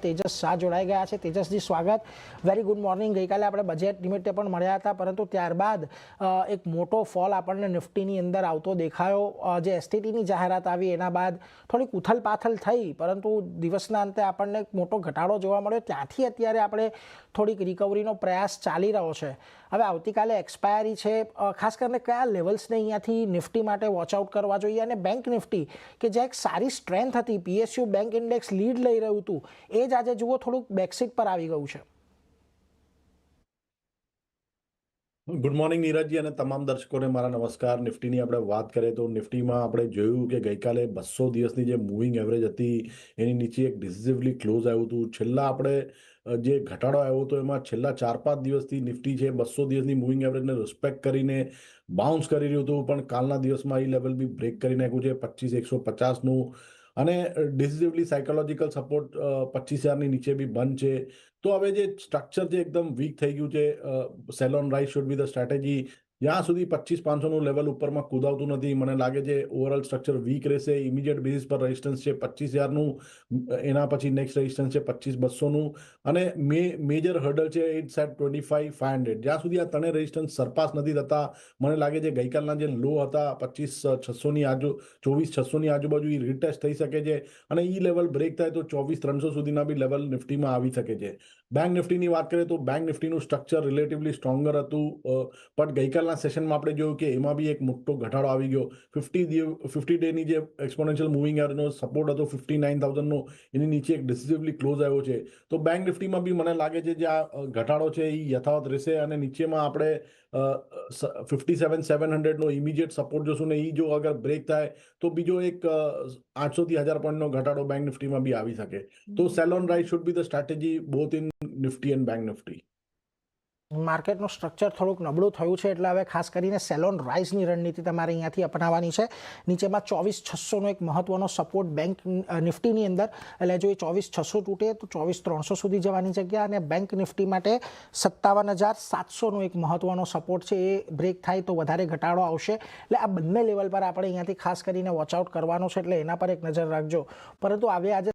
તેજસ શાહ જોડાઈ ગયા છે। તેજસજી સ્વાગત, વેરી ગુડ મોર્નિંગ। ગઈકાલે આપણે બજેટ નિમિત્તે પણ મળ્યા હતા, પરંતુ ત્યારબાદ એક મોટો ફોલ આપણને નિફ્ટીની અંદર આવતો દેખાયો। જે એસટીટીની જાહેરાત આવી એના બાદ થોડીક ઉથલપાથલ થઈ, પરંતુ દિવસના અંતે આપણને એક મોટો ઘટાડો જોવા મળ્યો। ત્યાંથી અત્યારે આપણે થોડીક રિકવરીનો પ્રયાસ ચાલી રહ્યો છે। હવે આવતીકાલે એક્સપાયરી છે, ખાસ કરીને કયા લેવલ્સને અહીંયાથી નિફ્ટી માટે વોચઆઉટ કરવા જોઈએ? અને બેંક નિફ્ટી કે જે એક સારી સ્ટ્રેન્થ હતી, પીએસયુ બેંક ઇન્ડેક્સ લીડ લઈ રહ્યું હતું, એ જ આજે જુઓ થોડુંક બેકસીટ પર આવી ગયું છે। ગુડ મોર્નિંગ નીરજજી અને તમામ દર્શકોને મારા નમસ્કાર। નિફ્ટીની આપણે વાત કરીએ તો નિફ્ટીમાં આપણે જોયું કે ગઈકાલે 200 દિવસની જે મૂવિંગ એવરેજ હતી એની નીચે એક ડિસિઝિવલી ક્લોઝ આવ્યું હતું। છેલ્લા આપણે જે ઘટાડો આવ્યો હતો એમાં છેલ્લા 4-5 દિવસથી નિફ્ટી છે 200 દિવસની મૂવિંગ એવરેજને રિસ્પેક્ટ કરીને બાઉન્સ કરી રહ્યું હતું, પણ કાલના દિવસમાં એ લેવલ બી બ્રેક કરી નાખ્યું છે 25,150નું, અને ડિસિઝિવલી સાયકોલોજીકલ સપોર્ટ 25,000ની નીચે બી બંધ છે। તો હવે જે સ્ટ્રક્ચર છે એકદમ વીક થઈ ગયું છે। Cell on rise should be the strategy. જ્યાં સુધી 25,500નું લેવલ ઉપરમાં કૂદાવતું નથી, મને લાગે છે ઓવરઓલ સ્ટ્રક્ચર વીક રહેશે। ઇમિડિયેટ બેઝિસ પર રેઝિસ્ટન્સ છે 25,000નું, એના પછી નેક્સ્ટ રેઝિસ્ટન્સ છે 25,200નું, અને મેજર હર્ડલ છે ઇટ્સ એટ 25,500। જ્યાં સુધી આ ત્રણેય રેઝિસ્ટન્સ સરપાસ નથી થતા, મને લાગે છે ગઈકાલના જે લો હતા 25,600ની 24,600ની આજુબાજુ એ રિટેસ્ટ થઈ શકે છે, અને ઈ લેવલ બ્રેક થાય તો 24,300 સુધીના બી લેવલ નિફ્ટીમાં આવી શકે છે। બેંક નિફ્ટીની વાત કરીએ તો બેંક નિફ્ટીનું સ્ટ્રક્ચર રિલેટિવલી સ્ટ્રોંગર હતું, પણ ગઈકાલના સેશનમાં આપણે જોયું કે એમાં બી એક મોટો ઘટાડો આવી ગયો। 50 ડેની જે એક્સપોનેન્શિયલ મૂવિંગ એવરેજનો સપોર્ટ હતો 59,000નો, એની નીચે એક ડિસિઝિવલી ક્લોઝ આવ્યો છે। તો બેંક નિફ્ટીમાં બી મને લાગે છે જે આ ઘટાડો છે એ યથાવત રહેશે, અને નીચેમાં આપણે 57,700નો ઇમિડિયેટ સપોર્ટ જોશું, ને એ જો અગર બ્રેક થાય તો બીજો એક 800 થી 1000 પોઈન્ટનો ઘટાડો બેંક નિફ્ટીમાં બી આવી શકે। તો sell on rise should be the strategy both in Nifty and bank Nifty. માર્કેટનું સ્ટ્રક્ચર થોડુંક નબળું થયું છે, એટલે હવે ખાસ કરીને સેલ ઓન રાઇઝની રણનીતિ તમારે અહીંયાથી અપનાવવાની છે। નીચેમાં 24,600નો એક મહત્વનો સપોર્ટ બેંક નિફ્ટીની અંદર, એટલે જો એ 24,600 તૂટે તો 24,300 સુધી જવાની જગ્યા, અને બેંક નિફ્ટી માટે 57,700નો એક મહત્વનો સપોર્ટ છે, એ બ્રેક થાય તો વધારે ઘટાડો આવશે। એટલે આ બંને લેવલ પર આપણે અહીંયાથી ખાસ કરીને વોચઆઉટ કરવાનો છે, એટલે એના પર એક નજર રાખજો। પરંતુ હવે આજે